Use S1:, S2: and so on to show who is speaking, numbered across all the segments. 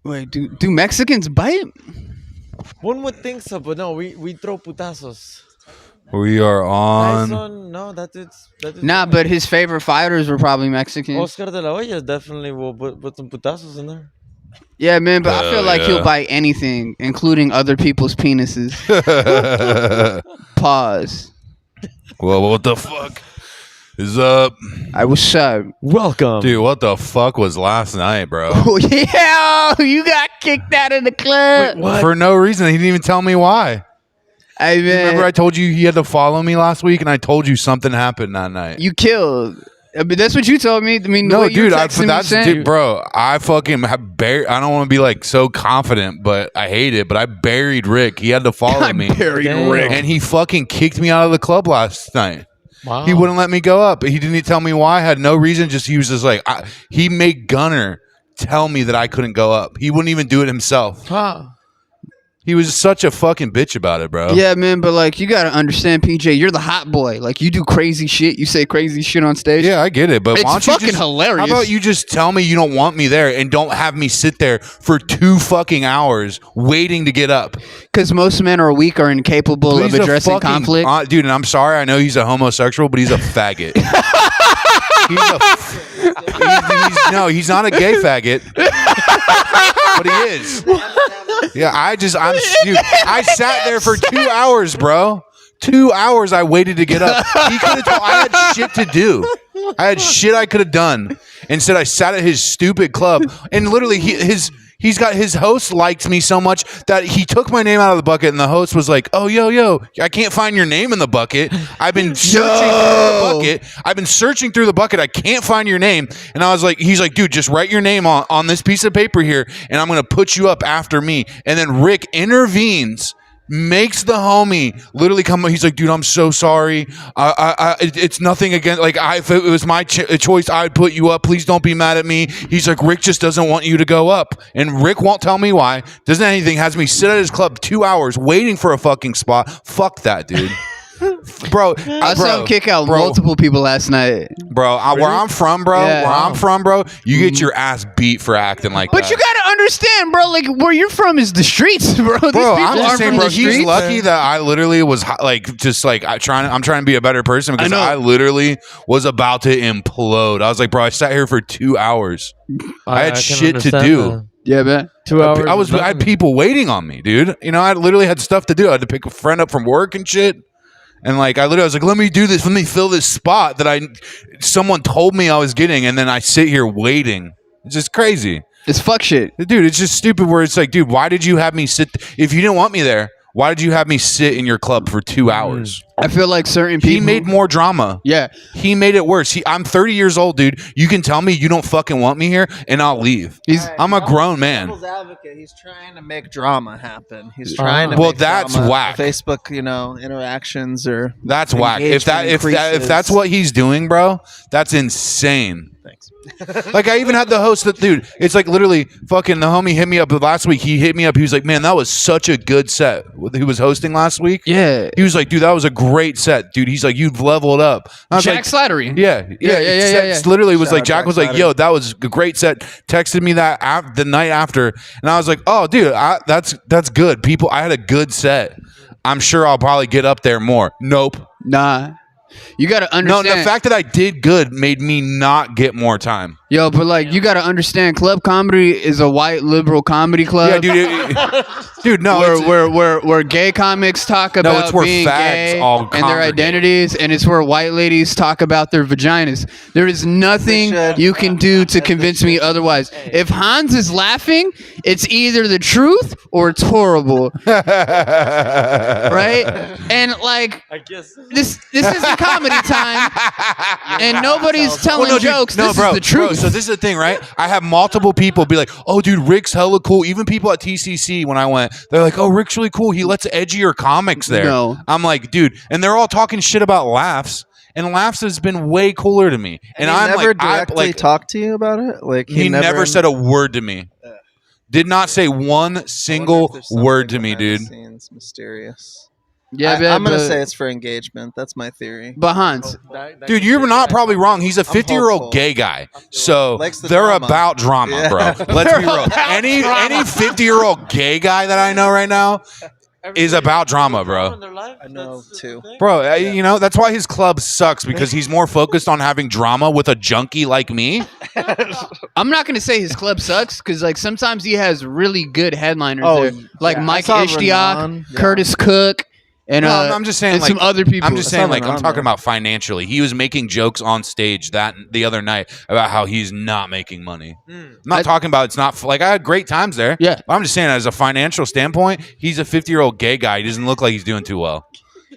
S1: Wait, do Mexicans bite?
S2: One would think so, but no, we throw putazos.
S3: We are on.
S2: Tyson, no, that is
S1: Nah, but his favorite fighters were probably Mexican.
S2: Oscar de la Hoya definitely will put some putazos in there.
S1: Yeah, man, but I feel like
S3: yeah.
S1: he'll bite anything, including other people's penises. Pause.
S3: Well, what the fuck is up?
S1: I was shy.
S2: Welcome.
S3: Dude, what the fuck was last night, bro?
S1: Oh, yeah, you got kicked out of the club.
S2: What?
S3: For no reason. He didn't even tell me why.
S1: Hey, man,
S3: Remember I told you he had to follow me last week, and I told you something happened that night.
S1: you killed. But that's what you told me. I mean, the
S3: No,
S1: way you
S3: dude,
S1: texted me saying-
S3: dude, bro. I fucking have I don't want to be like so confident, but I hate it. But I buried Rick. He had to follow
S1: I
S3: me,
S1: buried
S2: Damn.
S1: Rick.
S3: and he fucking kicked me out of the club last night.
S2: Wow.
S3: He wouldn't let me go up. He didn't tell me why. Had no reason. Just he was just like he made Gunner tell me that I couldn't go up. He wouldn't even do it himself.
S2: Huh.
S3: He was such a fucking bitch about it, bro.
S1: Yeah, man, but like you gotta understand, PJ, you're the hot boy. Like you do crazy shit. You say crazy shit on stage.
S3: Yeah, I get it, but
S1: It's
S3: why don't you
S1: fucking
S3: just,
S1: hilarious.
S3: How about you just tell me you don't want me there and don't have me sit there for 2 fucking hours waiting to get up?
S1: Because most men are weak or incapable
S3: He's
S1: of
S3: a
S1: addressing
S3: fucking-
S1: conflict.
S3: dude, and I'm sorry, I know he's a homosexual, but he's a faggot. He's not a gay faggot, but he is. Yeah, I sat there for 2 hours, bro. 2 hours I waited to get up. He could have told. I had shit to do. I had shit I could have done. Instead, I sat at his stupid club, and literally he's got his host liked me so much that he took my name out of the bucket, and the host was like, "Oh, yo, I can't find your name in the bucket. I've been searching through the bucket. I've been searching through the bucket. I can't find your name." And I was like, he's like, "Dude, just write your name on this piece of paper here, and I'm gonna put you up after me." And then Rick intervenes. Makes the homie literally come. He's like, "Dude, I'm so sorry. It's nothing against. Like, if it was my choice, I'd put you up. Please don't be mad at me." He's like, "Rick just doesn't want you to go up," and Rick won't tell me why. Doesn't anything. Has me sit at his club 2 hours waiting for a fucking spot. Fuck that, dude. Bro,
S1: I saw him kick out multiple people last night.
S3: Bro, where I'm from, bro.
S1: Yeah.
S3: Where I'm from, bro. You get your ass beat for acting like that.
S1: But you gotta understand, bro. Like where you're from is the streets, bro. These
S3: Bro,
S1: people
S3: I'm just
S1: aren't
S3: saying,
S1: from
S3: bro.
S1: the
S3: He's
S1: streets.
S3: lucky that I literally was I'm trying to be a better person because
S1: I know.
S3: I literally was about to implode. I was like, bro, I sat here for 2 hours. I had
S2: can
S3: shit to
S2: understand
S3: do.
S2: that.
S1: Yeah, man.
S2: 2 hours.
S3: I had people waiting on me, dude. You know, I literally had stuff to do. I had to pick a friend up from work and shit. And like I was like, let me do this. Let me fill this spot that someone told me I was getting, and then I sit here waiting. It's just crazy.
S1: It's fuck shit.
S3: Dude, it's just stupid where it's like, dude, why did you have me sit? If you didn't want me there, why did you have me sit in your club for 2 hours?
S1: I feel like certain people.
S3: He made more drama.
S1: Yeah.
S3: He made it worse. I'm 30 years old, dude. You can tell me you don't fucking want me here, and I'll leave. I'm a grown man.
S4: Devil's advocate. He's trying to make drama happen. He's trying to.
S3: Well,
S4: make
S3: that's
S4: drama.
S3: whack.
S4: Facebook, interactions or
S3: That's whack. If
S4: engagement
S3: that's what he's doing, bro, that's insane.
S4: Thanks.
S3: Like I even had the host that dude. It's like literally fucking the homie hit me up last week. He hit me up. He was like, "Man, that was such a good set." He was hosting last week.
S1: Yeah.
S3: He was like, "Dude, that was a great set, dude." He's like, "You've leveled up." I was
S1: Jack
S3: like,
S1: Slattery.
S3: Yeah.
S1: Yeah.
S3: Literally was
S4: Shout
S3: like
S4: out
S3: Jack
S4: Jack
S3: was like,
S4: Slattery.
S3: "Yo, that was a great set." Texted me that the night after, and I was like, "Oh, dude, that's good." People, I had a good set. I'm sure I'll probably get up there more. Nope.
S1: Nah. You gotta
S3: No,
S1: understand.
S3: the fact that I did good made me not get more time.
S1: Yo, but like you gotta understand, club comedy is a white liberal comedy club.
S3: Yeah, dude, no, it's-
S1: where gay comics talk about
S3: it's where
S1: being
S3: fags
S1: gay
S3: all
S1: and their
S3: congregate.
S1: identities, and it's where white ladies talk about their vaginas. There is nothing
S4: should.
S1: you can do to convince me otherwise. If Hans is laughing, it's either the truth or it's horrible, right? And like
S2: I guess.
S1: this isn't comedy time, and nobody's telling
S3: Well, no, dude,
S1: jokes.
S3: no,
S1: This
S3: bro,
S1: is the truth.
S3: Bro, so this is the thing, right? I have multiple people be like, "Oh, dude, Rick's hella cool." Even people at TCC when I went, they're like, "Oh, Rick's really cool. He lets edgier comics there."
S1: No.
S3: I'm like, dude, and they're all talking shit about Laughs, and Laughs has been way cooler to me. And
S4: he
S3: I'm
S4: never
S3: like,
S4: directly talked to you about it. Like
S3: he never said a word to me. Did not say one
S4: I wonder
S3: single
S4: if there's something
S3: word to me,
S4: behind the
S3: dude.
S4: scenes mysterious.
S1: Yeah,
S4: I'm gonna
S1: but-
S4: say it's for engagement. That's my theory.
S1: But Hans,
S3: Dude, you're not probably wrong. He's a 50-year-old
S4: hopeful.
S3: gay guy. So
S4: Likes the
S3: they're
S4: drama.
S3: about drama,
S4: Yeah.
S3: bro. Let's be real. Any 50-year-old gay guy that I know right now is about drama, bro.
S4: I know too.
S3: Bro, you know, that's why his club sucks, because he's more focused on having drama with a junkie like me.
S1: I'm not gonna say his club sucks because like sometimes he has really good headliners
S4: Oh,
S1: there, like
S4: yeah, I
S1: Mike
S4: saw
S1: Ishtiak,
S4: Renan, yeah.
S1: Curtis Cook, and
S3: No, I'm just saying,
S1: and
S3: like,
S1: some other people.
S3: I'm just saying, like, I'm
S4: Renan
S3: talking
S4: there.
S3: about financially. He was making jokes on stage the other night about how he's not making money. I'm not talking about it's not like I had great times there.
S1: Yeah.
S3: But I'm just saying, as a financial standpoint, he's a 50-year-old gay guy. He doesn't look like he's doing too well.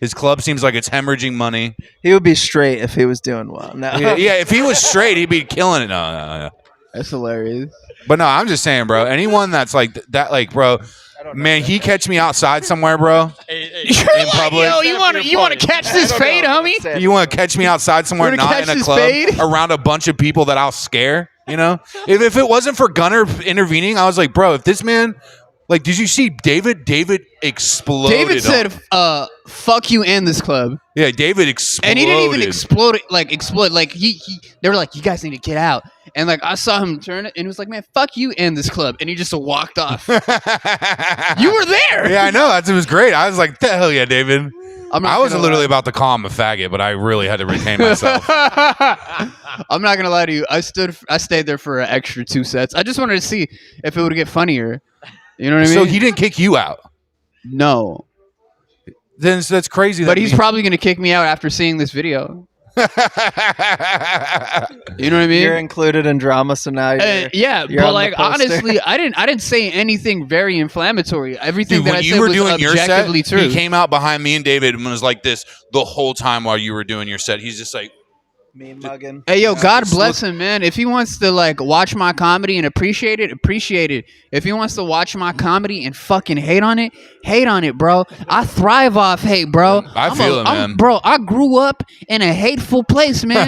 S3: His club seems like it's hemorrhaging money.
S4: He would be straight if he was doing well. No.
S3: Yeah, if he was straight, he'd be killing it. No.
S1: That's hilarious.
S3: But no, I'm just saying, bro. Anyone that's like that, like, bro, man, he catch me outside somewhere, bro.
S1: In
S3: public.
S1: Yo, you want to catch this fade, homie?
S3: You want to catch me outside somewhere,
S1: You wanna
S3: not
S1: catch
S3: in a
S1: this
S3: club,
S1: fade?
S3: around a bunch of people that I'll scare. You know, if it wasn't for Gunner intervening, I was like, bro, if this man, like, did you see David? David exploded.
S1: David said, "Fuck you and this club,"
S3: yeah, David exploded,
S1: and he didn't even explode. Like he. They were like, "You guys need to get out," and like I saw him turn it, and he was like, "Man, fuck you and this club," and he just walked off. You were there.
S3: Yeah, I know. It was great. I was like, the hell yeah, David.
S1: I'm not
S3: I was
S1: gonna
S3: literally
S1: lie.
S3: about to call him a faggot, but I really had to retain myself.
S1: I'm not gonna lie to you. I stayed there for an extra 2 sets. I just wanted to see if it would get funnier. You know what I mean?
S3: So he didn't kick you out.
S1: No,
S3: Then that's crazy.
S1: but he's probably gonna kick me out after seeing this video. You know what I mean?
S4: You're included in drama, so now you're,
S1: yeah,
S4: you're
S1: but
S4: on the
S1: like
S4: poster.
S1: honestly, I didn't say anything very inflammatory. Everything
S3: Dude,
S1: that
S3: when
S1: I
S3: you
S1: said
S3: were
S1: was
S3: doing your set,
S1: objectively true.
S3: he came out behind me and David and was like this the whole time while you were doing your set. He's just like,
S4: mean mugging.
S1: Hey yo, God
S3: just
S1: bless him, man. If he wants to like watch my comedy and appreciate it, appreciate it. If he wants to watch my comedy and fucking hate on it, bro. I thrive off hate, bro.
S3: I feel it, man.
S1: Bro, I grew up in a hateful place, man.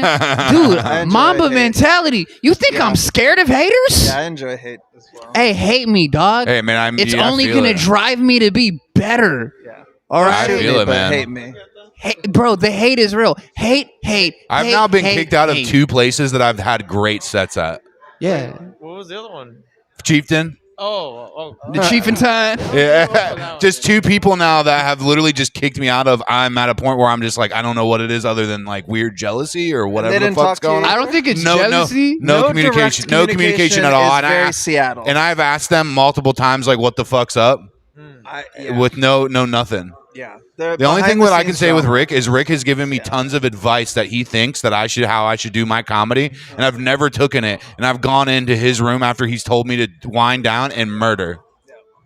S1: Dude,
S4: I enjoy
S1: Mamba
S4: hate.
S1: mentality. You think
S4: Yeah.
S1: I'm scared of haters?
S4: Yeah, I enjoy hate as well.
S1: Hey, hate me, dog.
S3: hey man,
S1: It's
S3: I
S1: only
S3: feel
S1: gonna
S3: it.
S1: drive me to be better.
S4: Yeah.
S1: All
S3: I
S1: right,
S3: feel it,
S4: but
S3: man.
S4: Hate me.
S1: hey, bro. The hate is real. Hate.
S3: I've
S1: hate,
S3: now been
S1: hate,
S3: kicked out of
S1: hate.
S3: 2 places that I've had great sets at.
S1: Yeah,
S2: What was the other one?
S3: Chieftain.
S2: Oh.
S1: the chief in time.
S3: Yeah, just 2 people now that have literally just kicked me out of. I'm at a point where I'm just like, I don't know what it is other than like weird jealousy or whatever the
S4: didn't
S3: fuck's
S4: talk to you?
S3: going on.
S1: I don't think it's
S3: No
S1: jealousy.
S3: direct no communication at all.
S4: Is
S3: And I
S4: very
S3: asked-
S4: Seattle.
S3: And I've asked them multiple times, like, what the fuck's up? With no nothing.
S4: yeah.
S3: The only thing that I can say with Rick is Rick has given me tons of advice that he thinks that how I should do my comedy, and I've never taken it. And I've gone into his room after he's told me to wind down and murder.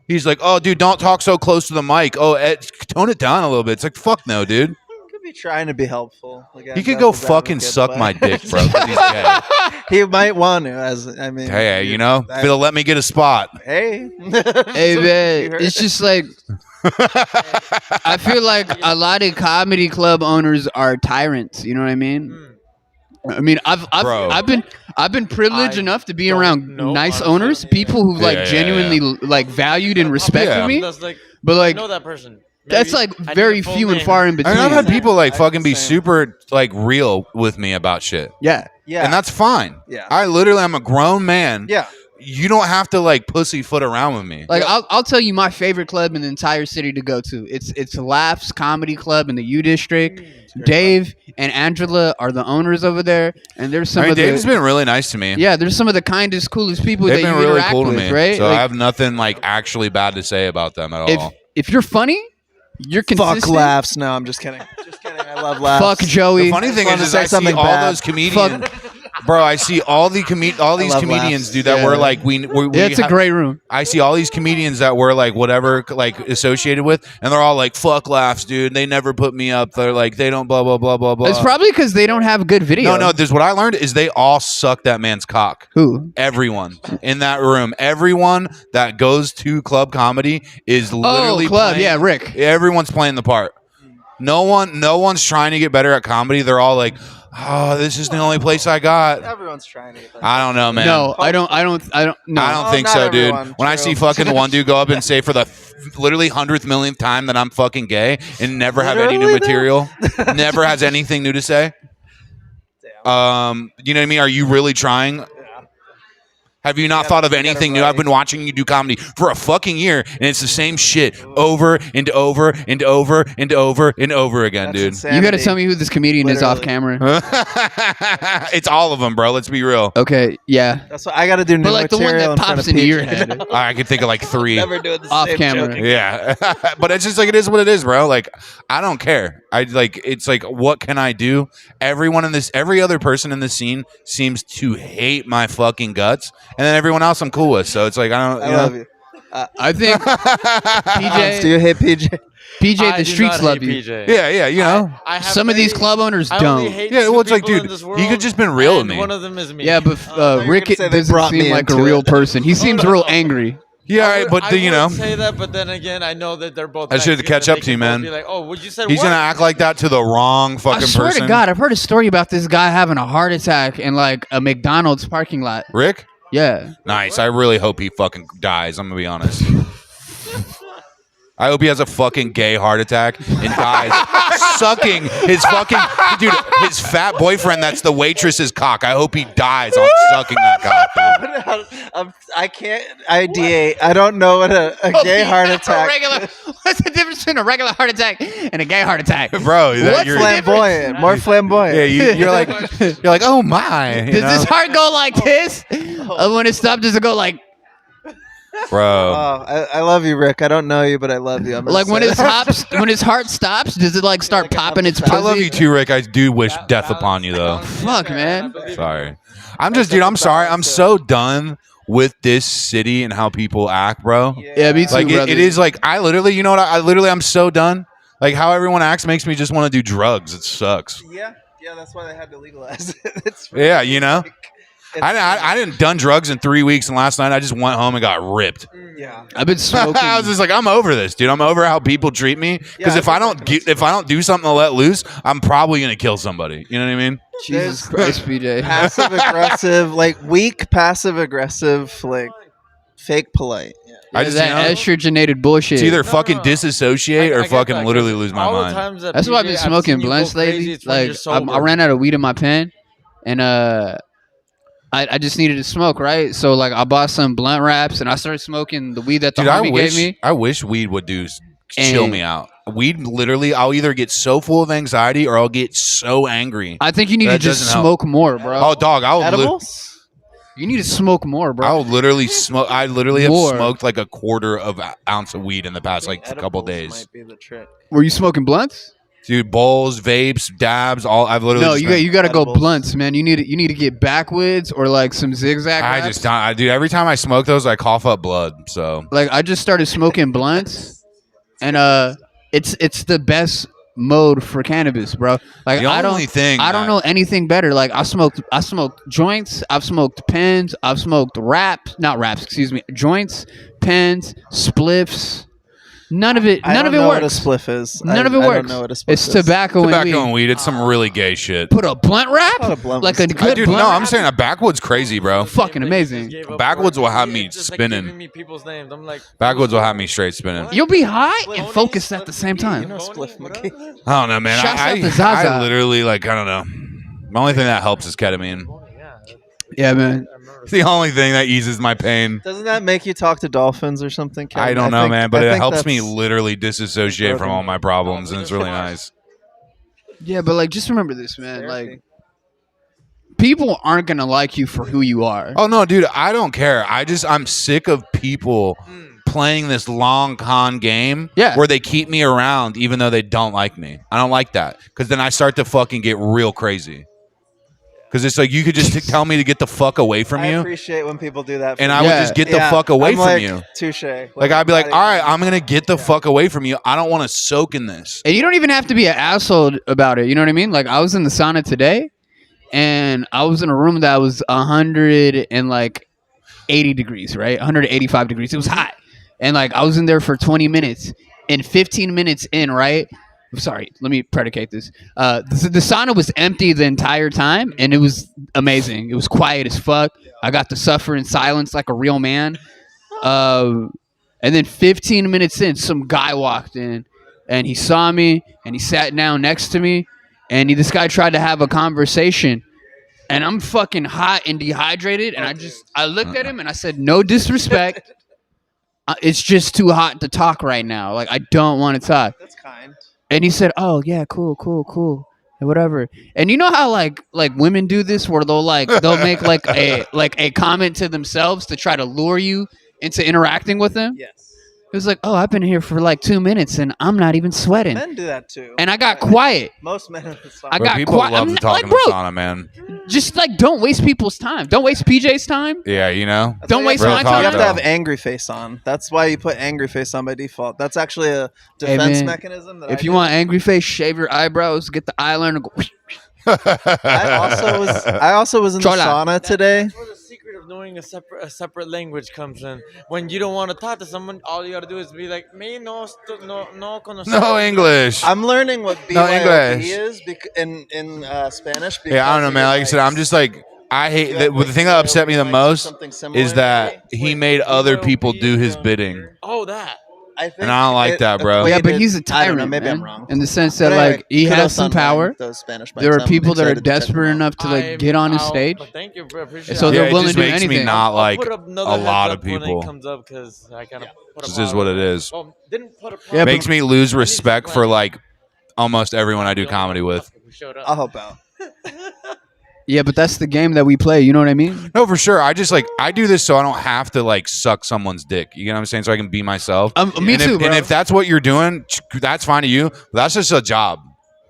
S3: He's like, "Oh, dude, don't talk so close to the mic. Oh, Ed, tone it down a little bit." It's like, "Fuck no, dude."
S4: Could be trying to be helpful. Again,
S3: He could go
S4: devil's
S3: fucking
S4: advocate,
S3: suck
S4: but-
S3: my dick, bro. 'Cause he's gay.
S4: He might want to.
S3: Hey, you know, if he'll let me get a spot.
S4: Hey.
S1: Hey man, it's just like I feel like a lot of comedy club owners are tyrants. You know what I mean? I mean,
S3: Bro.
S1: I've been privileged
S2: I
S1: enough to be
S2: don't
S1: around
S2: know,
S1: nice
S2: honestly.
S1: owners, people who like
S3: Yeah, yeah,
S1: genuinely like valued and respected
S3: Yeah.
S1: me.
S2: That's like,
S1: But
S2: I
S1: like
S2: know that person.
S1: that's
S2: Maybe
S1: like
S2: I need
S1: very
S2: a full
S1: few and
S2: name.
S1: far in
S3: I
S1: between.
S3: mean, I've had people like fucking be
S4: Same.
S3: super like real with me about shit,
S1: Yeah,
S4: Yeah.
S3: and that's fine.
S4: Yeah.
S3: I'm a grown man.
S4: yeah.
S3: You don't have to like pussyfoot around with me.
S1: like I'll tell you my favorite club in the entire city to go to. It's Laughs Comedy Club in the U District. Dave and Angela are the owners over there, and there's some
S3: I mean,
S1: of the
S3: Dave's been really nice to me.
S1: yeah, there's some of the kindest, coolest people
S3: They've
S1: that
S3: been
S1: you
S3: really
S1: interact
S3: cool to
S1: with,
S3: me,
S1: right?
S3: so
S1: Like,
S3: I have nothing like actually bad to say about them at all.
S1: if you're funny, you're consistent.
S4: Fuck laughs. No, I'm just kidding. Just kidding. I love laughs.
S1: Fuck Joey.
S3: The funny thing
S4: wanted to
S3: is
S4: say
S3: I see
S4: something
S3: all
S4: bad.
S3: those comedians. Bro, I see all these
S4: love
S3: comedians,
S4: laughs.
S3: dude, that
S1: Yeah.
S3: were like we
S1: Yeah, it's a great room.
S3: I see all these comedians that were like whatever like associated with, and they're all like fuck laughs, dude. They never put me up. They're like they don't blah blah blah blah blah.
S1: It's probably because they don't have good video.
S3: no. This what I learned is they all suck that man's cock.
S1: Who?
S3: Everyone in that room, everyone that goes to club comedy is literally
S1: club.
S3: playing-
S1: Yeah, Rick.
S3: Everyone's playing the part. No one's trying to get better at comedy. They're all like, Oh, this is the only place I got.
S4: Everyone's trying it.
S3: I don't know, man.
S1: No, I don't. No.
S3: I don't think
S4: not
S3: so, dude.
S4: everyone,
S3: When I
S4: true.
S3: see fucking one dude go up and say for the literally 100th millionth time that I'm fucking gay and never have any new
S4: Literally,
S3: material, never has anything new to say. You know what I mean? Are you really trying? Have you not thought of anything new? I've been watching you do comedy for a fucking year, and it's the same shit over and over and over and over and over again,
S4: That's
S3: dude.
S4: insanity.
S1: You got to tell me who this comedian is off
S4: Literally.
S1: camera.
S3: It's all of them, bro. Let's be real.
S1: Okay, yeah.
S4: That's what I got to do. New
S1: But like the one
S4: material
S1: that
S4: in front
S1: pops
S4: of
S1: into your
S4: PJ.
S1: head.
S3: I could think of like 3.
S4: Never doing the
S1: Off
S4: same
S1: camera.
S4: joke again.
S3: Yeah, but it's just like it is what it is, bro. Like I don't care. It's like what can I do? Every other person in this scene seems to hate my fucking guts, and then everyone else I'm cool with. So it's like I don't.
S4: I love you.
S1: I think
S4: Do you
S1: PJ,
S4: hate PJ?
S1: PJ,
S2: I
S1: the
S2: do
S1: streets
S2: not
S1: love
S2: hate
S1: you.
S2: PJ.
S3: Yeah, you know.
S2: I have
S1: Some of these
S2: faith.
S1: club owners
S2: I only
S1: don't.
S2: hate
S3: Yeah, well,
S2: two
S3: it's like,
S2: people in
S3: dude,
S2: this
S3: he
S2: world,
S3: could just been real with
S2: and
S3: me.
S2: One of them is me.
S1: Yeah, but
S4: you were
S1: Rick
S4: gonna say they
S1: doesn't
S4: brought
S1: seem
S4: me
S1: like a
S4: into
S1: real
S4: it.
S1: person. He seems real angry.
S3: Yeah,
S2: I
S3: all right,
S2: would-
S3: but
S2: I
S3: you know,
S2: would say that, but then again, I know that they're both.
S3: I should
S2: Mexicans
S3: catch
S2: and
S3: up
S2: they
S3: to you,
S2: can both
S3: man.
S2: Be like, oh, would you say
S3: he's
S2: what?
S3: gonna act like that to the wrong fucking
S1: I swear
S3: person.
S1: to God, I've heard a story about this guy having a heart attack in like a McDonald's parking lot.
S3: Rick,
S1: Yeah.
S3: nice. I really hope he fucking dies. I'm gonna be honest. I hope he has a fucking gay heart attack and dies sucking his fucking his fat boyfriend that's the waitress's cock. I hope he dies on sucking that cock, dude.
S4: I can't ideate. I don't know what a gay heart attack.
S1: What's the difference between a regular heart attack and a gay heart attack?
S3: Bro,
S4: What's flamboyant? More flamboyant.
S3: Yeah, you're like, oh my. you
S1: Does
S3: know?
S1: this heart go like this? When it stops, does it go like
S3: Bro.
S4: Oh, I love you, Rick. I don't know you, but I love you. I'm gonna
S1: like when
S4: say
S1: his
S4: that.
S1: when his heart stops? Does it like start
S4: Like a
S1: popping its
S4: I
S1: pussy?
S3: I love you too, Rick. I do wish death upon you, though.
S1: Fuck, man.
S3: Sorry. I'm sorry. I'm so done with this city and how people act, bro.
S1: Yeah, me too,
S3: Like,
S1: brother.
S3: it is like, I literally, you know what? I'm so done. Like, how everyone acts makes me just want to do drugs. It sucks.
S4: Yeah, that's why they had to legalize it. It's
S3: Yeah, you know?
S4: like, it's-
S3: I didn't done drugs in 3 weeks, and last night I just went home and got ripped.
S4: Yeah.
S1: I've been smoking.
S3: I was just like, I'm over this, dude. I'm over how people treat me. Because
S4: Yeah,
S3: if I don't do something to let loose, I'm probably gonna kill somebody. You know what I mean?
S1: Jesus Christ, PJ.
S4: Passive aggressive, like weak passive aggressive, like fake polite. Yeah.
S3: I just,
S1: that
S3: you know,
S1: estrogenated bullshit.
S3: it's either
S2: No,
S3: fucking
S2: no.
S3: disassociate
S2: I
S3: or
S2: get
S3: fucking
S2: that,
S3: literally
S2: 'cause
S3: lose my
S2: all the
S3: mind.
S2: times that
S1: That's why I've
S2: PJ
S1: been
S2: I've
S1: smoking
S2: seen you go
S1: blunts
S2: crazy,
S1: lately.
S2: it's when
S1: Like
S2: you're sober.
S1: I ran out of weed in my pen, and I just needed to smoke, right? So like I bought some blunt wraps and I started smoking the weed that the
S3: Dude,
S1: homie gave me.
S3: I wish weed would chill
S1: And-
S3: me out. Weed, literally, I'll either get so full of anxiety or I'll get so angry.
S1: I think you need
S3: That
S1: to just
S3: doesn't help.
S1: smoke more, bro.
S3: Oh, dog,
S4: Edibles?
S1: You need to smoke more, bro.
S3: I'll literally smoke. I literally have
S1: More.
S3: smoked like a quarter of an ounce of weed in the past like couple
S4: Edibles
S3: days.
S4: might be the trick.
S1: Were you smoking blunts?
S3: Dude, bowls, vapes, dabs, all I've literally.
S1: No,
S3: just
S1: you got to go
S4: edibles.
S1: blunts, man. You need to get backwoods or like some zigzag.
S3: I
S1: wraps.
S3: just don't. Dude, every time I smoke those, I cough up blood. So
S1: like I just started smoking blunts, and it's the best mode for cannabis, bro. Like
S3: the only thing
S1: I don't know anything better. Like I smoked joints, I've smoked pens, I've smoked joints, pens, spliffs. None of it
S4: I don't
S1: works.
S4: know what a spliff is.
S1: None of it
S4: I
S1: works.
S4: don't know what a spliff
S1: It's
S4: is.
S1: tobacco,
S3: tobacco
S1: and
S3: and
S1: weed.
S3: weed. It's some really gay shit.
S1: Put a blunt wrap,
S4: thought a blunt
S1: like
S4: was
S1: a good
S3: Dude,
S1: blunt
S3: no,
S1: wrap?
S3: I'm saying a backwoods crazy, bro.
S1: Fucking amazing.
S2: Just gave up
S3: Backwoods
S2: work.
S3: will have
S2: He
S3: me
S2: just, like,
S3: spinning.
S2: giving me people's names. I'm like,
S3: Backwoods will have me straight spinning.
S1: You'll be high and
S2: Ponies,
S1: focused at the same
S4: You
S1: time.
S4: know spliff McGee.
S3: I don't know, man.
S1: Shouts
S3: I
S1: out to Zaza.
S3: I literally like I don't know. The only thing that helps is ketamine.
S1: Yeah, man.
S3: It's the only thing that eases my pain.
S4: Doesn't that make you talk to dolphins or something? Kevin?
S3: I don't know,
S4: think-
S3: man, but
S4: I
S3: it
S4: think
S3: helps me
S4: that's-
S3: literally disassociate from
S4: broken.
S3: all my problems, and it's really nice.
S1: Yeah, but like just remember this, man.
S4: Therapy.
S1: Like people aren't gonna like you for who you are.
S3: Oh no, dude, I don't care. I'm sick of people playing this long con game
S1: Yeah.
S3: where they keep me around even though they don't like me. I don't like that because then I start to fucking get real crazy. Because it's like you could just tell me to get the fuck away from
S4: I
S3: you,
S4: appreciate when people do that. For
S3: and
S4: me.
S3: I would
S1: Yeah.
S3: just get the fuck away
S4: I'm
S3: from
S4: like,
S3: you.
S4: Touche.
S3: Like I'd be like, all right, I'm gonna get the fuck away from you. I don't want to soak in this.
S1: And you don't even have to be an asshole about it. You know what I mean? Like I was in the sauna today, and I was in a room that was 180 degrees, right? 185 degrees. It was hot, and like I was in there for 20 minutes. And 15 minutes in, right? Sorry, let me predicate this. The sauna was empty the entire time, and it was amazing. It was quiet as fuck. I got to suffer in silence like a real man. And then 15 minutes in, some guy walked in, and he saw me, and he sat down next to me, and this guy tried to have a conversation, and I'm fucking hot and dehydrated, and I looked at him, and I said, no disrespect, it's just too hot to talk right now. Like, I don't want to talk.
S4: That's kind.
S1: And he said, oh, yeah, cool. And whatever. And you know how like women do this where they'll make like a comment to themselves to try to lure you into interacting with them?
S4: Yes.
S1: It was like, oh, I've been here for like 2 minutes and I'm not even sweating.
S4: Men do that too.
S1: And I got quiet.
S4: Most men in the sauna.
S1: I got
S3: people
S1: quiet.
S3: love
S1: I'm
S3: to talk
S1: like,
S3: in the
S1: bro,
S3: sauna, man.
S1: just like don't waste people's time. Don't waste PJ's time.
S3: Yeah, you know.
S4: That's
S1: Don't
S4: why
S1: waste
S3: Real
S1: my
S3: talk,
S1: time.
S4: You have to
S3: though.
S4: have angry face on. That's why you put angry face on by default. That's actually a defense
S1: man,
S4: mechanism. That
S1: If
S4: I
S1: you
S4: do.
S1: want angry face, shave your eyebrows, get the eyeliner, go.
S4: I also was in the
S1: Chola.
S4: sauna today.
S2: That's where the secret of knowing a separate language comes in. When you don't want to talk to someone, all you gotta do is be like, "Me no conozco."
S3: No English.
S4: I'm learning what
S3: No
S4: BYOB
S3: English.
S4: is in Spanish.
S3: Yeah, I don't know,
S4: because
S3: man.
S4: it
S3: Like I
S4: is
S3: said, I'm just like I hate
S4: you
S3: that.
S4: have,
S3: The thing that upset me the
S4: likes or
S3: most
S4: something similar.
S3: is that he made other people do his bidding.
S2: Oh, that.
S4: I think
S3: And I don't like that, bro.
S1: Yeah, but
S4: equated-
S1: he's a
S4: I don't
S1: tyrant,
S4: know, maybe
S1: man,
S4: I'm wrong.
S1: in the sense that
S4: But anyway,
S1: like he
S4: kudos
S1: has some
S4: on
S1: power.
S4: learning those Spanish
S1: There
S4: bites.
S1: are
S4: I'm
S1: people that are
S4: excited to check them
S1: desperate
S4: out.
S1: enough to like get on his stage.
S2: Thank you, bro. Appreciate
S1: So
S2: it.
S1: they're
S3: Yeah, it
S1: willing
S3: just
S1: to do
S3: makes me
S1: anything.
S3: not
S2: I'll
S3: like
S2: put up another
S3: a lot
S2: heads
S3: of
S2: up when
S3: people.
S2: it comes up because I kind of put
S3: This
S2: a
S3: is what it
S2: pile
S3: is.
S2: up. Didn't put a
S1: Yeah,
S2: pile
S3: Makes
S2: up.
S3: me lose
S2: I need
S3: respect
S2: some
S3: for
S2: plans.
S3: like almost everyone I do comedy with.
S2: Who showed
S4: I'll
S2: up.
S4: help out.
S1: Yeah, but that's the game that we play. You know what I mean?
S3: No, for sure. I just like I do this so I don't have to like suck someone's dick. You know what I'm saying? So I can be myself.
S1: Me
S3: and
S1: too,
S3: if,
S1: bro.
S3: And if that's what you're doing, that's fine to you. But that's just a job.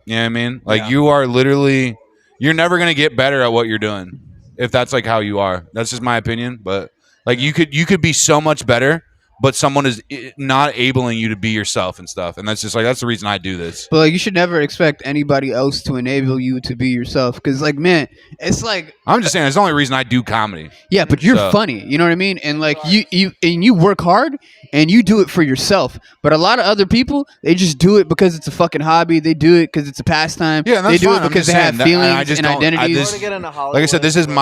S3: You know what I mean? Like
S4: Yeah.
S3: you are literally, you're never gonna get better at what you're doing if that's like how you are. That's just my opinion. But like you could be so much better, but someone is not enabling you to be yourself and stuff. And that's just like that's the reason I do this.
S1: But like, you should never expect anybody else to enable you to be yourself. Because like, man, it's like,
S3: I'm just saying it's the only reason I do comedy.
S1: yeah, but you're
S3: So-
S1: funny. You know what I mean? And like, you work hard and you do it for yourself. But a lot of other people, they just do it because it's a fucking hobby. They do it because it's a pastime.
S3: Yeah, and
S1: they
S3: that's
S1: do
S3: fine.
S1: it
S3: I'm
S1: because
S3: just
S1: they have
S3: saying that- and
S1: feelings
S3: I just
S1: and
S3: don't- I
S1: identities.
S3: just-
S4: I wanna get into
S3: Like I said, this is
S4: Hollywood,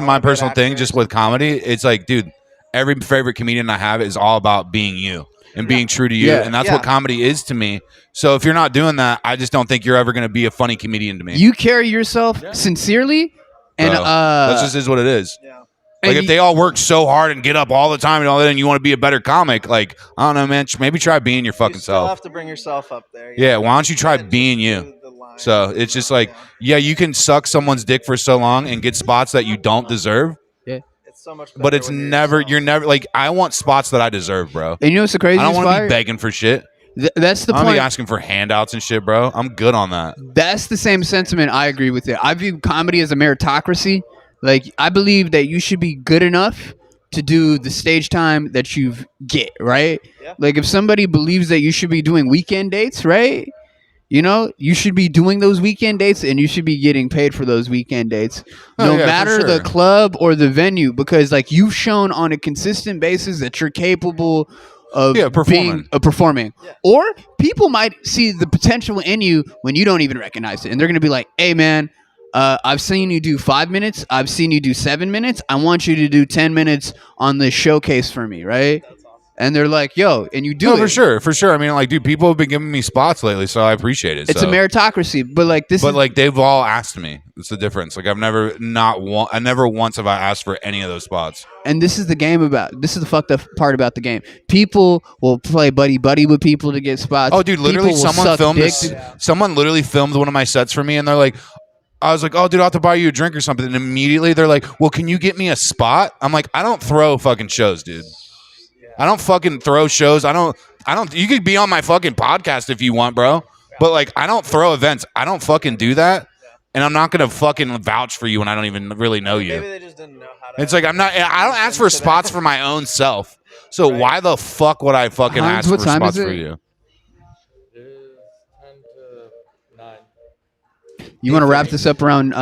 S3: my
S4: all good
S3: personal thing.
S4: actors.
S3: Just with comedy, it's like, dude, every favorite comedian I have is all about being you and being true to you,
S1: Yeah.
S3: and that's
S4: Yeah.
S3: what comedy is to me. So if you're not doing that, I just don't think you're ever going to be a funny comedian to me.
S1: You carry yourself sincerely, and
S3: So, that just is what it is.
S4: Yeah.
S3: Like
S1: and
S3: if they all work so hard and get up all the time and all that, and you want to be a better comic, like I don't know, man, maybe try being your fucking
S4: You still
S3: self.
S4: have to bring yourself up there.
S3: Yeah, why don't you try
S4: can't
S3: being
S4: just
S3: you?
S4: do the line.
S3: So it's just like, yeah, you can suck someone's dick for so long and get spots that you don't deserve,
S4: It's so much better
S3: but it's
S4: when
S3: never,
S4: yourself.
S3: you're never like, I want spots that I deserve, bro.
S1: you know what's the
S3: I
S1: craziest
S3: don't want to
S1: part?
S3: be begging for shit.
S1: That's the
S3: I don't
S1: point.
S3: be asking for handouts and shit, bro. I'm good on that.
S1: That's the same sentiment. I agree with it. I view comedy as a meritocracy. Like, I believe that you should be good enough to do the stage time that you get, right?
S4: Yeah.
S1: Like, if somebody believes that you should be doing weekend dates, right? You know, you should be doing those weekend dates and you should be getting paid for those weekend dates.
S3: Oh,
S1: No
S3: yeah, for
S1: matter the
S3: sure.
S1: club or the venue, because, like, you've shown on a consistent basis that you're capable of performing.
S4: Yeah.
S1: Or people might see the potential in you when you don't even recognize it. And they're going to be like, hey, man, I've seen you do 5 minutes. I've seen you do 7 minutes. I want you to do 10 minutes on this showcase for me, right? And they're like, yo, and you do
S3: No,
S1: it.
S3: for sure. I mean, like, dude, people have been giving me spots lately, so I appreciate it.
S1: It's
S3: so.
S1: a meritocracy. But, like, this
S3: But
S1: is...
S3: like they've all asked me. It's the difference. Like I've never I never once have I asked for any of those spots.
S1: And this is the game about... This is the fucked up part about the game. People will play buddy-buddy with people to get spots.
S3: Oh, dude, literally
S1: People will
S3: someone
S1: suck
S3: filmed
S1: dick
S3: this.
S1: to-
S3: Someone literally filmed one of my sets for me, and they're like, I was like, oh, dude, I'll have to buy you a drink or something. And immediately they're like, well, can you get me a spot? I'm like, I don't throw fucking shows, dude. I don't fucking throw shows. I don't. You could be on my fucking podcast if you want, bro. But like, I don't throw events. I don't fucking do that. And I'm not gonna fucking vouch for you when I don't even really know
S4: Maybe
S3: you.
S4: they just didn't know how to.
S3: It's like I don't ask for spots for my own self. So why the fuck would I fucking
S1: Hans,
S3: ask
S1: what
S3: for
S1: time
S3: spots
S1: is
S3: for
S1: it?
S3: you?
S2: It is 10 to 9.
S1: You want to wrap this up around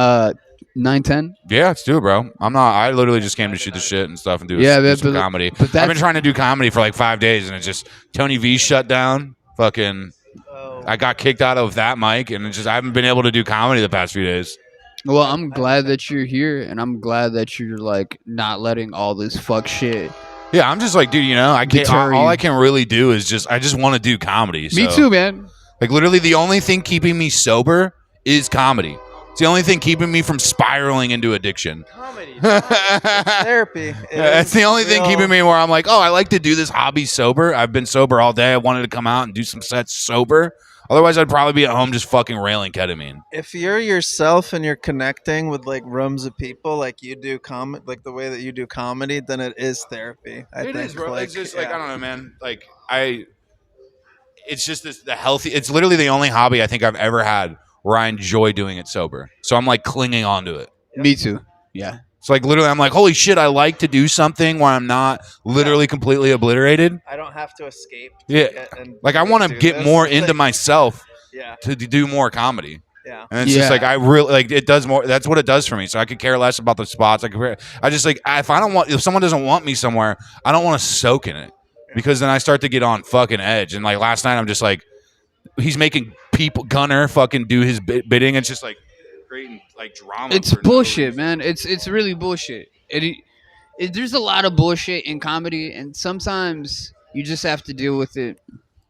S1: 9:10?
S3: Yeah, let's do it, bro. I literally just came to shoot the shit and stuff and do some comedy.
S1: but
S3: I've been trying to do comedy for like 5 days and it's just Tony V shut down. Fucking
S4: Oh,
S3: I got kicked out of that mic, and it's just I haven't been able to do comedy the past few days.
S1: Well, I'm glad that you're here, and I'm glad that you're like not letting all this fuck shit.
S3: Yeah, I'm just like, dude, I can't.
S1: Deter
S3: All
S1: you.
S3: I can really do is I just want to do comedy.
S1: Me
S3: so.
S1: too, man.
S3: Like literally, the only thing keeping me sober is comedy. It's the only thing keeping me from spiraling into addiction.
S2: Comedy.
S4: Therapy.
S3: That's the only thing keeping me where I'm like, oh, I like to do this hobby sober. I've been sober all day. I wanted to come out and do some sets sober. Otherwise, I'd probably be at home just fucking railing ketamine.
S4: If you're yourself and you're connecting with like rooms of people like you do like the way that you do comedy, then it is therapy. I
S3: It
S4: think.
S3: is, bro.
S4: Like,
S3: It's just like I don't know, man. Like it's just the healthy. It's literally the only hobby I think I've ever had where I enjoy doing it sober. So I'm like clinging on to it.
S1: Me too. Yeah.
S3: It's like literally, I'm like, holy shit, I like to do something where I'm not literally completely obliterated.
S4: I don't have to escape.
S3: Yeah. Like I want to get more into myself
S4: Yeah.
S3: to do more comedy.
S4: Yeah.
S3: And it's just like I really like it does more. That's what it does for me. So I could care less about the spots. I just like if someone doesn't want me somewhere, I don't want to soak in it because then I start to get on fucking edge. And like last night, I'm just like, he's making Gunner fucking do his bidding. It's just like creating like drama.
S1: It's bullshit, man. It's really bullshit. There's a lot of bullshit in comedy, and sometimes you just have to deal with it.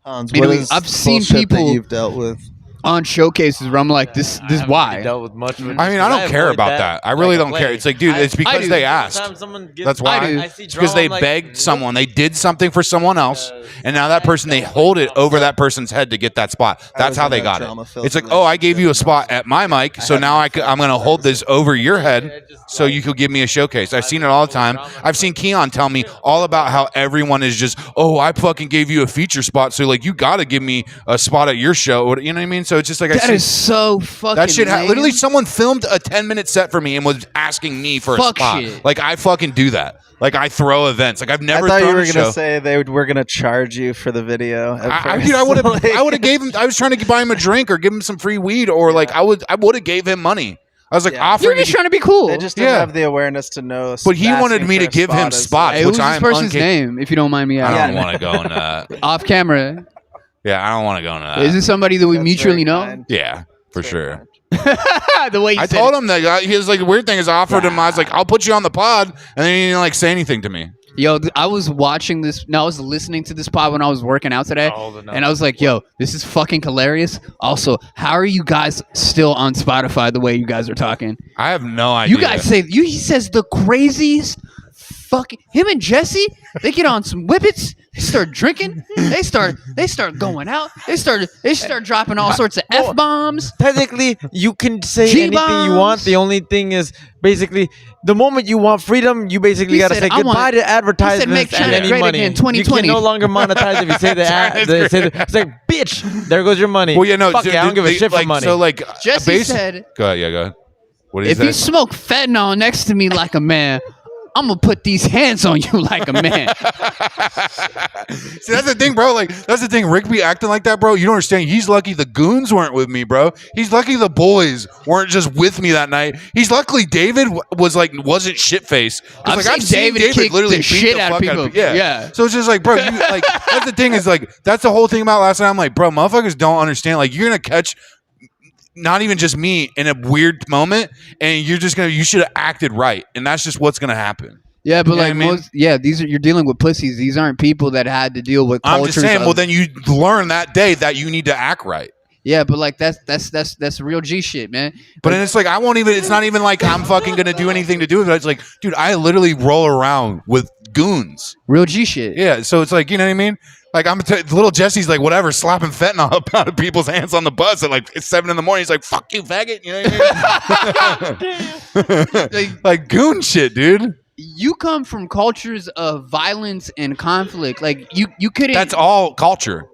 S4: Hans,
S1: Anyway,
S4: what is
S1: I've seen
S4: bullshit
S1: people-
S4: that you've dealt with.
S1: On showcases where I'm like, this
S2: I
S1: is
S2: haven't
S1: why.
S2: really dealt with much of it.
S3: I mean, I don't care
S2: avoid
S3: about that. I really don't care. It's like, dude, it's because
S1: do.
S3: they asked.
S2: Anytime someone gets-
S3: That's why.
S1: I do.
S2: I see
S3: It's because
S2: drama,
S3: they
S2: I'm like,
S3: begged
S2: nope.
S3: someone. They did something for someone else, and now that person, they hold it over that person's head to get that spot. That's
S4: was
S3: how
S4: in
S3: they
S4: a
S3: got it.
S4: drama-filled
S3: It's like, oh, I gave you a spot at my mic, so
S4: had
S3: now
S4: my
S3: I'm going to hold this over your head so you could give me a showcase. I've seen it all the time. I've seen Keon tell me all about how everyone is just, oh, I fucking gave you a feature spot, so like you got to give me a spot at your show. You know what I mean? So it's just like
S1: That is so fucking
S3: that shit.
S1: lame.
S3: Literally, someone filmed a 10-minute set for me and was asking me for
S1: Fuck
S3: a spot.
S1: shit.
S3: Like I fucking do that. Like I throw events. Like I've never
S4: I thought
S3: thrown
S4: you were
S3: a
S4: gonna
S3: show.
S4: say they were gonna charge you for the video.
S3: Dude, I would have gave him. I was trying to buy him a drink or give him some free weed or like I would have gave him money. I was like
S4: Yeah.
S3: offering.
S1: You're just
S3: to-
S1: trying to be cool.
S4: They just didn't
S3: Yeah.
S4: have the awareness to know.
S3: But he wanted me to give him spots.
S1: Hey, who's
S3: which
S1: this
S3: I'm
S1: person's
S3: unca-
S1: name, if you don't mind me
S3: I
S1: asking?
S3: don't want to go into that.
S1: Off camera.
S3: Yeah, I don't want to go into that.
S1: Is this somebody that we mutually know?
S3: Yeah, for sure.
S1: The way
S3: I told him that he was like the weird thing is I offered him. I was like, I'll put you on the pod, and then he didn't like say anything to me.
S1: Yo, I was watching this. No, I was listening to this pod when I was working out today, and I was like, "Yo, this is fucking hilarious." Also, how are you guys still on Spotify the way you guys are talking?
S3: I have no idea.
S1: You guys say he says the craziest. Fucking him and Jesse, they get on some whippets. They start drinking. They start going out. They start dropping all sorts of f bombs.
S2: Technically, you can say anything
S1: G-bombs.
S2: you want. The only thing is, basically, the moment you want freedom, you basically
S1: He
S2: got to
S1: said,
S2: say
S1: "I want-
S2: goodbye to advertisements
S1: make China
S2: and any
S1: great
S2: money.
S1: again,
S2: You
S1: 2020.
S2: can no longer monetize if you say the ad. It's like, bitch, there goes your money.
S3: Well, yeah, no.
S2: Fuck
S3: dude,
S2: it, I don't give a
S3: they-
S2: shit
S3: like,
S2: for money.
S3: So like,
S1: Jesse said,
S3: go ahead. Yeah, go ahead. What did he
S1: if
S3: say?
S1: you smoke fentanyl next to me like a man, I'm gonna put these hands on you like a man.
S3: See, that's the thing, bro. Like, that's the thing. Rick be acting like that, bro. You don't understand. He's lucky the goons weren't with me, bro. He's lucky the boys weren't just with me that night. He's luckily David wasn't shit faced.
S1: I've seen David kick the shit out of people. Yeah.
S3: So it's just like, bro, you like that's the thing is like that's the whole thing about last night. I'm like, bro, motherfuckers don't understand. Like, you're gonna catch. Not even just me in a weird moment, and you should have acted right, and that's just what's gonna happen.
S1: Yeah, but
S3: You know
S1: like
S3: what I mean?
S1: you're dealing with pussies. These aren't people that had to deal with
S3: I'm
S1: cultures.
S3: just saying.
S1: of-
S3: Well, then you learn that day that you need to act right.
S1: yeah, but like that's real G shit, man.
S3: But then it's like I won't even. It's not even like I'm fucking gonna do anything to do with it. It's like, dude, I literally roll around with goons.
S1: Real G shit.
S3: Yeah, so it's like, you know what I mean? Like little Jesse's like whatever, slapping fentanyl up out of people's hands on the bus at like it's 7 a.m. He's like, "Fuck you, faggot." You know what I mean? like goon shit, dude.
S1: You come from cultures of violence and conflict. Like you couldn't.
S3: That's all culture.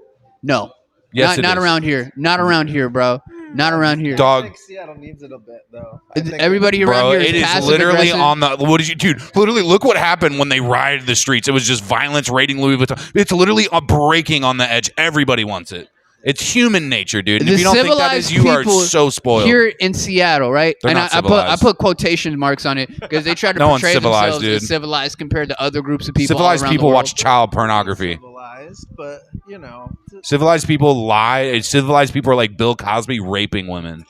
S1: No.
S3: Yes,
S1: not
S3: it is.
S1: around here. Not around here, bro. Not around here.
S3: Dog.
S4: Seattle needs it a bit though.
S1: Everybody around
S3: Bro,
S1: here is
S3: it is
S1: passive
S3: literally
S1: aggressive.
S3: on the. What did you, dude? Literally, look what happened when they rioted the streets. It was just violence, raiding Louis Vuitton. It's literally a breaking on the edge. Everybody wants it. It's human nature, dude. And
S1: The
S3: if you don't think that is, you are
S1: civilized
S3: so spoiled.
S1: Here in Seattle, right?
S3: They're
S1: And
S3: not
S1: I
S3: civilized.
S1: put quotation marks on it because they try to
S3: No one's
S1: portray
S3: civilized,
S1: themselves
S3: dude.
S1: as civilized compared to other groups of people. all
S3: Civilized
S1: around
S3: people
S1: the world.
S3: watch child pornography.
S4: Civilized, but you know,
S3: Civilized people lie. Civilized people are like Bill Cosby raping women.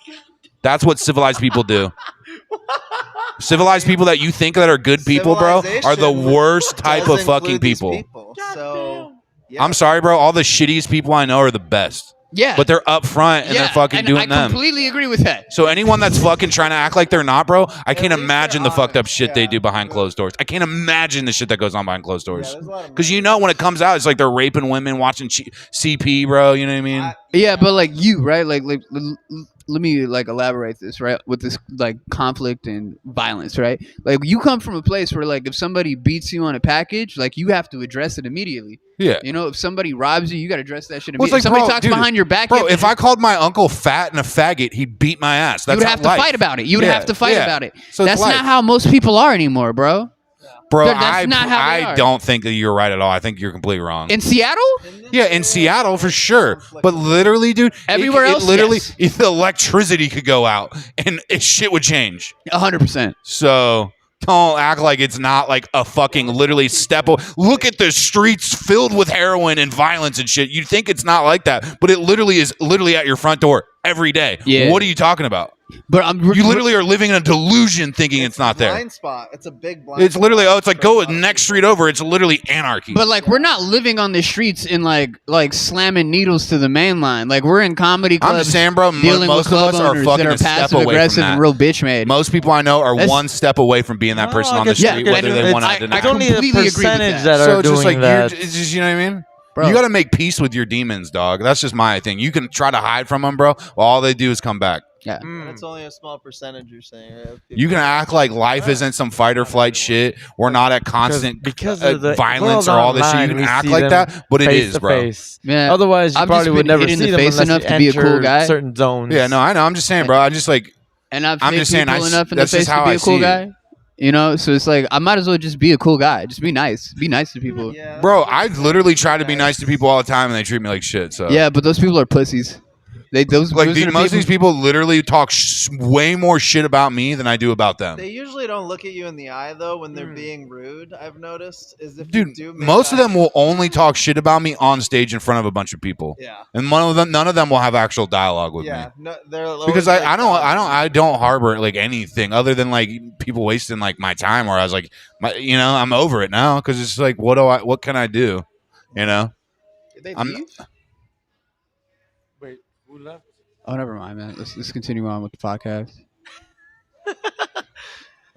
S3: That's what civilized people do. Civilized people that you think that are good people, bro, are the worst type
S4: does
S3: of fucking
S4: include these
S3: people.
S4: So, yeah.
S3: I'm sorry, bro. All the shittiest people I know are the best.
S1: Yeah,
S3: But they're up front and they're fucking
S1: and
S3: doing
S1: I
S3: them.
S1: completely agree with that.
S3: So anyone that's fucking trying to act like they're not, bro, I can't
S4: least
S3: imagine
S4: they're
S3: the fucked up
S4: honest,
S3: shit they
S4: yeah.
S3: do behind closed doors. I can't imagine the shit that goes on behind closed
S4: Yeah,
S3: doors.
S4: there's a lot of
S3: Because you know when it comes out, it's like they're raping women, watching CP, bro. You know what I mean?
S1: Yeah, but like you, right? Like let me like elaborate this, right? With this like conflict and violence, right? Like you come from a place where like if somebody beats you on a package, like you have to address it immediately.
S3: Yeah.
S1: You know, if somebody robs you, you got to address that shit
S3: Well,
S1: immediately.
S3: it's
S1: If
S3: like,
S1: somebody
S3: bro,
S1: talks
S3: dude,
S1: behind your back,
S3: Bro,
S1: you
S3: if I called my uncle fat and a faggot, he'd beat my ass. That's
S1: would
S3: not
S1: have to
S3: life.
S1: fight about it. You would
S3: Yeah,
S1: have to fight
S3: yeah.
S1: about it.
S3: So it's
S1: That's
S3: life.
S1: not how most people are anymore, bro.
S3: Bro,
S1: That's not how they
S3: I
S1: are.
S3: don't think that you're right at all. I think you're completely wrong.
S1: In Seattle,
S3: Yeah, in Seattle for sure. But literally, dude,
S1: Everywhere
S3: it
S1: else,
S3: literally,
S1: yes.
S3: if the electricity could go out and shit would change.
S1: 100%.
S3: So don't act like it's not like a fucking literally Look at the streets filled with heroin and violence and shit. You'd think it's not like that, but it literally is literally at your front door every day.
S1: Yeah.
S3: What are you talking about?
S1: But
S3: You literally are living in a delusion thinking it's not there.
S4: Blind spot. It's a big blind.
S3: It's literally,
S4: spot
S3: it's like
S4: for
S3: go
S4: a lot of
S3: next
S4: people.
S3: street over. It's literally anarchy.
S1: But like we're not living on the streets in like slamming needles to the main line. Like we're in comedy clubs.
S3: I'm just saying, bro,
S1: dealing
S3: most
S1: with
S3: of
S1: club
S3: us are
S1: owners
S3: fucking
S1: that are
S3: a step
S1: passive
S3: away from
S1: aggressive
S3: that.
S1: and real bitch made.
S3: Most people I know are
S1: That's-
S3: one step away from being that person
S2: No, I
S3: on the
S2: guess-
S1: yeah,
S3: street,
S1: and
S3: whether they
S1: it's-
S3: want to
S1: I-
S3: deny
S1: I
S3: it.
S2: It's only a
S1: completely agree with
S2: percentage
S1: that.
S2: that
S3: So
S2: are
S3: it's just
S2: doing
S3: like
S2: that.
S3: it's just, you know what I mean?
S1: Bro.
S3: You got to make peace with your demons, dog. That's just my thing. You can try to hide from them, bro. Well, all they do is come back.
S1: Yeah.
S2: Mm.
S4: It's only a small percentage. You're saying. Yeah,
S3: You can act like life isn't some fight or flight shit. We're not at constant
S2: because of the
S3: violence or
S2: world
S3: all this shit. You
S2: online,
S3: can
S2: we
S3: act
S2: see
S3: like
S2: them
S3: that, but it
S2: face
S3: is,
S2: to
S3: bro.
S2: face.
S1: Yeah.
S2: Otherwise, you
S1: I've
S2: probably
S1: just
S2: would
S1: been
S2: never
S1: hit in
S2: see
S1: the
S2: them
S1: face
S2: unless
S1: enough
S2: you
S1: to be a cool
S2: enter
S1: guy.
S2: certain zones.
S3: Yeah, no, I know. I'm just saying, bro. I just like
S1: And I've
S3: I'm
S1: hit
S3: just saying,
S1: people
S3: I-
S1: enough in the
S3: that's
S1: face
S3: just
S1: to
S3: how
S1: be
S3: I
S1: a cool
S3: see it.
S1: guy. You know, so it's like I might as well just be a cool guy. Just be nice. Be nice to people.
S4: Yeah,
S3: bro, I literally try to be nice to people all the time, and they treat me like shit. So
S1: Yeah, but those people are pussies. Those
S3: like
S1: are the
S3: most of these people literally talk way more shit about me than I do about them.
S4: They usually don't look at you in the eye though when they're being rude. I've noticed is if
S3: Dude,
S4: you do make
S3: most of
S4: eye-
S3: them will only talk shit about me on stage in front of a bunch of people,
S4: Yeah.
S3: and none of them will have actual dialogue with
S4: Yeah.
S3: me.
S4: No, they're always
S3: Because
S4: like,
S3: I don't harbor like anything other than like people wasting like my time. Where I was like, I'm over it now because it's like, what can I do? You know,
S4: Did they
S3: I'm-
S4: leave?
S2: Wait, who left?
S1: Oh, never mind, man. Let's continue on with the podcast.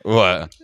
S3: what?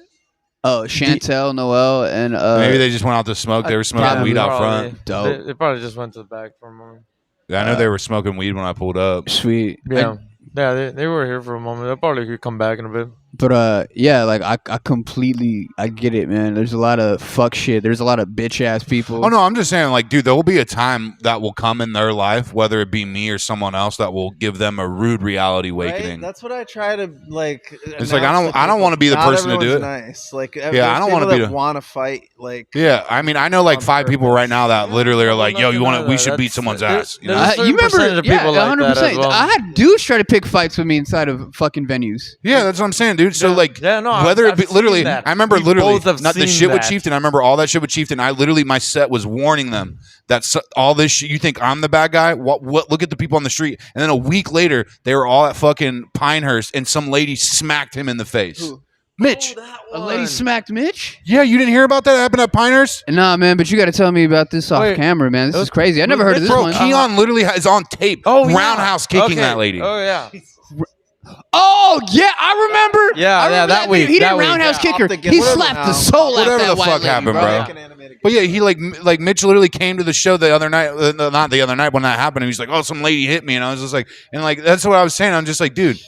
S1: Oh, Chantel, Noel, and
S3: Maybe they just went out to smoke. They were smoking
S1: probably-
S3: weed out
S2: Probably.
S3: front.
S1: Dope.
S2: They probably just went to the back for a moment.
S3: I know they were smoking weed when I pulled up.
S1: sweet.
S2: Yeah, they were here for a moment. They'll probably could come back in a bit.
S1: But yeah, like I completely I get it, man. There's a lot of fuck shit. There's a lot of bitch ass people.
S3: Oh no, I'm just saying, like, dude, there will be a time that will come in their life, whether it be me or someone else, that will give them a rude reality awakening.
S4: Right? That's what I try to like.
S3: It's like, I don't wanna be the person to do it.
S4: Nice, like
S3: Yeah, I don't
S4: want
S3: wanna be
S4: to
S3: the-
S4: want to fight. Like,
S3: Yeah, I mean, I know like
S4: On
S3: 5 people right now that literally are like, "Yo, we should beat someone's ass." You know?
S2: There's a certain percentage of people like that as well.
S1: I had dudes try to pick fights with me inside of fucking venues.
S3: Yeah, that's what I'm saying, dude. So
S2: Yeah,
S3: like,
S2: yeah, no,
S3: whether
S2: I've
S3: it be literally,
S2: seen that.
S3: I remember
S2: We
S3: literally
S2: both have
S3: not the
S2: seen
S3: shit with
S2: that.
S3: Chieftain. I remember all that shit with Chieftain. I literally my set was warning them that all this shit. You think I'm the bad guy? What? Look at the people on the street. And then a week later, they were all at fucking Pinehurst, and some lady smacked him in the face.
S4: Who?
S3: Mitch.
S1: A lady smacked Mitch?
S3: Yeah, you didn't hear about that? It happened at Pinehurst.
S1: Nah, man, but you got to tell me about this off
S2: Wait,
S1: camera, man. This
S2: it
S1: is
S2: was-
S1: crazy. I never heard of this
S3: Bro,
S1: one.
S3: Keon literally is on tape. Roundhouse kicking
S2: Okay.
S3: that lady.
S2: Oh yeah.
S1: Oh yeah, I remember.
S2: Yeah,
S1: I
S2: yeah,
S1: remember
S2: that week,
S1: He
S2: that
S1: didn't
S2: week.
S1: roundhouse
S4: Yeah,
S1: kick her.
S4: off the
S1: He
S4: whatever
S1: slapped
S4: now.
S1: the soul out
S3: Whatever
S1: that
S3: the
S1: white
S3: fuck
S1: lady,
S3: happened,
S1: bro.
S3: bro.
S4: Like an animated
S3: But yeah, he like Mitch literally came to the show the other night, not the other night when that happened. And he's like, "Oh, some lady hit me," and I was just like, and like that's what I was saying. I'm just like, dude,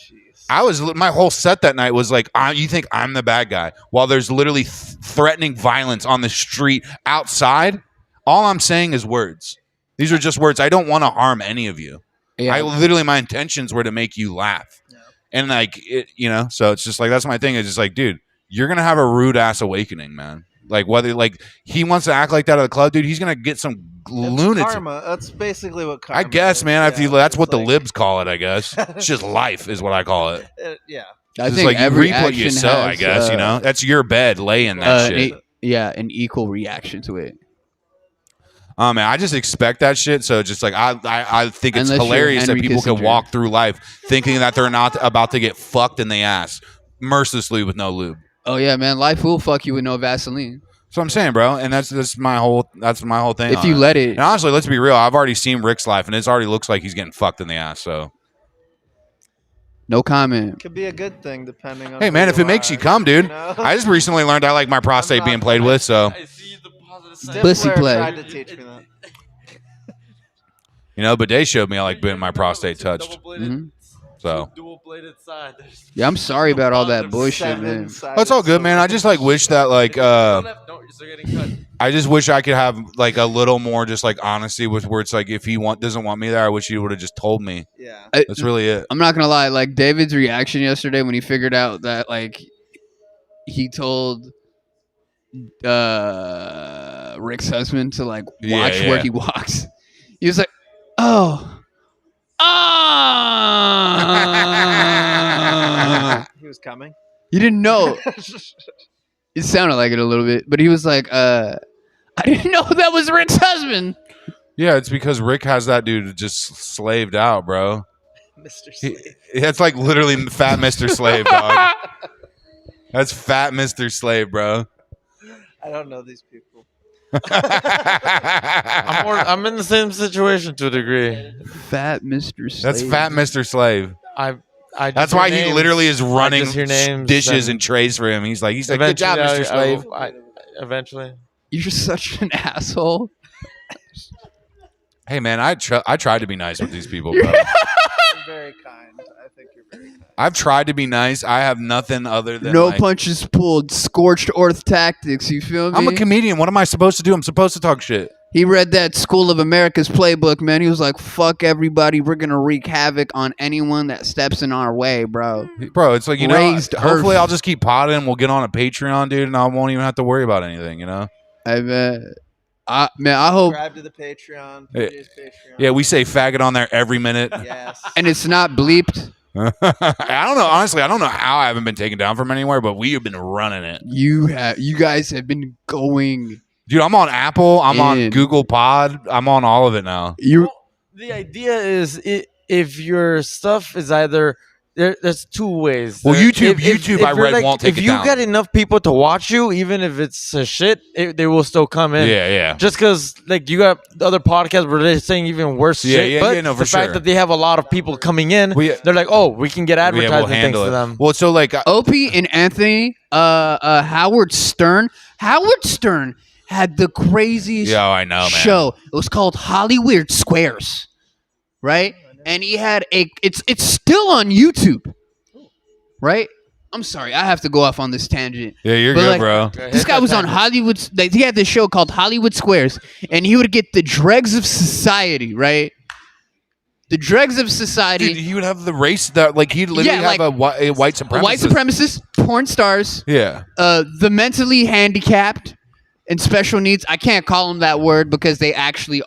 S3: I was my whole set that night was like, you think I'm the bad guy while there's literally threatening violence on the street outside. All I'm saying is words. These are just words. I don't want to harm any of you.
S1: Yeah.
S3: I literally my intentions were to make you laugh, and like it, so it's just like that's my thing. It's just like, dude, you're gonna have a rude ass awakening, man. Like whether like he wants to act like that at the club, dude, he's gonna get some lunatic.
S4: Karma. That's basically what karma
S3: I guess,
S4: is.
S3: man.
S4: Yeah,
S3: If you, that's
S4: it's
S3: what the
S4: like-
S3: libs call it. I guess it's just life, is what I call it.
S4: Yeah.
S1: I
S3: It's
S1: think
S3: like you
S1: every
S3: reap what you
S1: action
S3: sow. I
S1: has,
S3: guess you know that's your bed. Lay in that shit.
S1: an equal reaction to it.
S3: Oh man, I just expect that shit. So just like I think it's
S1: Unless you're
S3: hilarious that
S1: Henry
S3: people can
S1: Kissinger.
S3: walk through life thinking that they're not about to get fucked in the ass mercilessly with no lube.
S1: Oh yeah, man, life will fuck you with no Vaseline
S3: That's what I'm saying, bro. And that's my whole thing.
S1: if
S3: on
S1: you
S3: it.
S1: let it.
S3: And honestly, let's be real. I've already seen Rick's life, and it already looks like he's getting fucked in the ass. So
S1: No comment.
S4: Could be a good thing depending on.
S3: hey, man,
S4: who
S3: if it makes
S4: are,
S3: you come, dude.
S4: you know?
S3: I just recently learned I like my prostate being played with. So
S2: I see the positive side.
S1: Pussy
S4: Stifler
S1: play.
S4: tried to teach me that.
S3: you know, Bidet showed me I like being my prostate touched.
S1: Mhm.
S3: So
S2: Dual-bladed side.
S1: Yeah, I'm sorry about all that
S2: Positive
S1: bullshit,
S4: Seven
S1: man.
S4: sided
S3: that's all good, man. I just like wish that like
S2: Left, no, you're still getting cut.
S3: I just wish I could have like a little more just like honesty with where it's like if he doesn't want me there, I wish he would have just told me.
S4: Yeah.
S3: That's really it.
S1: I'm not gonna lie. Like David's reaction yesterday when he figured out that like he told Rick's husband to like watch
S3: Yeah,
S1: where
S3: yeah.
S1: he walks. He was like, "Oh, ah."
S4: He was coming.
S1: You didn't know. It sounded like it a little bit, but he was like, "I didn't know that was Rick's husband."
S3: Yeah, it's because Rick has that dude just slaved out, bro.
S4: Mr.
S3: He,
S4: Slade.
S3: it's like literally Fat Mr. Slave, dog. That's Fat Mr. Slave, bro.
S4: I don't know these people.
S2: I'm in the same situation to a degree.
S1: Fat Mr. Slade.
S3: That's Fat Mr. Slave.
S2: I
S3: That's
S2: just
S3: why
S2: hear
S3: he
S2: names.
S3: literally is running
S2: just hear names
S3: dishes
S2: and-
S3: and trays for him. He's like, good job, Mr. Slave.
S2: Eventually.
S1: You're such an asshole.
S3: Hey, man, I tried to be nice with these people, bro.
S4: You're very kind. I think you're very kind.
S3: I've tried to be nice. I have nothing other than
S1: No
S3: like,
S1: punches pulled, scorched earth tactics. You feel me?
S3: I'm a comedian. What am I supposed to do? I'm supposed to talk shit.
S1: He read that School of America's playbook, man. He was like, "Fuck everybody. We're gonna wreak havoc on anyone that steps in our way, bro."
S3: Bro, it's like,
S1: Raised
S3: hopefully
S1: earth.
S3: I'll just keep potting. We'll get on a Patreon, dude, and I won't even have to worry about anything, you know?
S1: I bet. I hope,
S4: Subscribe to the Patreon.
S3: Yeah.
S4: PJ's Patreon.
S3: Yeah, we say faggot on there every minute.
S4: Yes.
S1: and it's not bleeped.
S3: I don't know. Honestly, I don't know how I haven't been taken down from anywhere, but we have been running it.
S1: You guys have been going.
S3: Dude, I'm on Apple. I'm on
S1: In.
S3: Google Pod. I'm on all of it now.
S1: You
S2: The idea is if your stuff is either there's two ways.
S3: Well,
S2: There-
S3: YouTube, I
S2: you're
S3: read, won't take
S2: if
S3: it
S2: you
S3: down.
S2: get enough people to watch you, even if it's a shit, they will still come in.
S3: Yeah, yeah.
S2: Just because, like, you got other podcasts where they're saying even worse
S3: Yeah,
S2: shit.
S3: yeah,
S2: but
S3: yeah, no,
S2: the
S3: for
S2: fact
S3: sure.
S2: that they have a lot of people coming in, they're like, oh, we can get
S3: Yeah,
S2: advertising
S3: we'll
S2: thanks
S3: handle
S2: to
S3: it.
S2: them.
S3: Well, so like,
S1: Opie and Anthony, Howard Stern. Howard Stern had the craziest
S3: yeah, I know, man.
S1: show. It was called Hollywood Squares, right? And he had it's still on YouTube, right? I'm sorry, I have to go off on this tangent.
S3: Yeah, you're
S1: But,
S3: good,
S1: like,
S3: bro.
S1: This guy was on Hollywood. Like, he had this show called Hollywood Squares, and he would get the dregs of society, right? The dregs of society,
S3: Dude, he would have the race that, like, he'd literally
S1: Yeah,
S3: have a white supremacist.
S1: white supremacists, porn stars,
S3: Yeah.
S1: the mentally handicapped and special needs. I can't call them that word because they actually,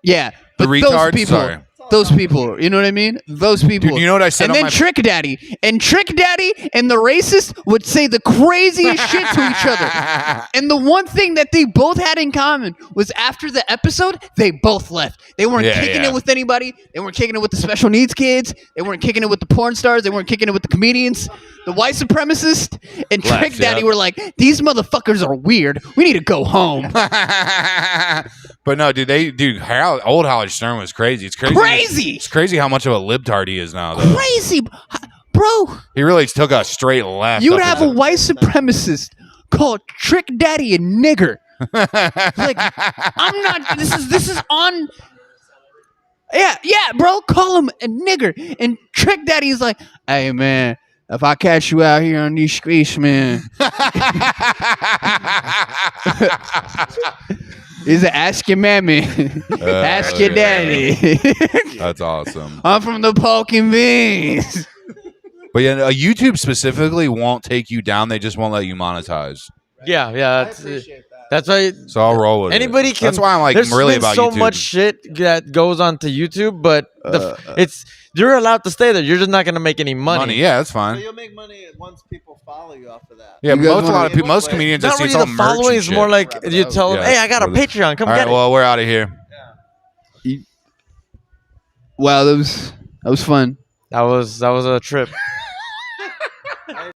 S1: yeah.
S3: The
S1: But
S3: retards?
S1: those people,
S3: Sorry.
S1: those people, you know what I mean? Those people.
S3: Dude, you know what I said
S1: And
S3: on
S1: then
S3: my...
S1: Trick Daddy. And Trick Daddy and the racist would say the craziest shit to each other. And the one thing that they both had in common was after the episode, they both left. They weren't
S3: Yeah,
S1: kicking
S3: yeah.
S1: it with anybody. They weren't kicking it with the special needs kids. They weren't kicking it with the porn stars. They weren't kicking it with the comedians. The white supremacists and
S3: Left,
S1: Trick Daddy
S3: yeah.
S1: were like, these motherfuckers are weird. We need to go home.
S3: But no, dude, old Howard Stern was crazy. It's crazy.
S1: Crazy!
S3: It's crazy how much of a libtard he is now, though.
S1: Crazy. Bro,
S3: He really took a straight left.
S1: you would
S3: up
S1: have a
S3: into-
S1: white supremacist called Trick Daddy a nigger. Like, I'm not. This is on. Yeah, bro. Call him a nigger. And Trick Daddy is like, hey man, if I catch you out here on these streets, man, is it ask your mammy, ask your daddy.
S3: That's awesome.
S1: I'm from the Pork and Beans.
S3: But yeah, YouTube specifically won't take you down. They just won't let you monetize.
S2: Yeah,
S4: I
S2: that's
S4: appreciate that.
S2: that's why
S3: So I'll roll with
S2: anybody
S3: it.
S2: can.
S3: That's why I'm like
S2: There's
S3: really
S2: been
S3: about
S2: so
S3: YouTube.
S2: much shit that goes onto YouTube, but it's you're allowed to stay there. You're just not gonna make any money.
S3: Yeah, that's
S4: So
S3: fine.
S4: you'll make money once people follow you off of that.
S3: Yeah,
S1: You guys
S3: most a
S1: wanna-
S3: lot of people, most
S4: Like,
S3: comedians, I
S2: Not
S3: see
S2: really
S3: it's all
S2: the
S3: merch
S2: following.
S3: and
S2: It's
S3: shit.
S2: more like
S4: Wrap it
S2: you
S4: up.
S2: tell them,
S3: Yeah,
S2: "Hey, I got a
S3: really.
S2: Patreon. Come
S3: All
S2: get
S3: right,
S2: it."
S3: well, we're out of here.
S1: Wow, that was fun.
S2: That was a trip.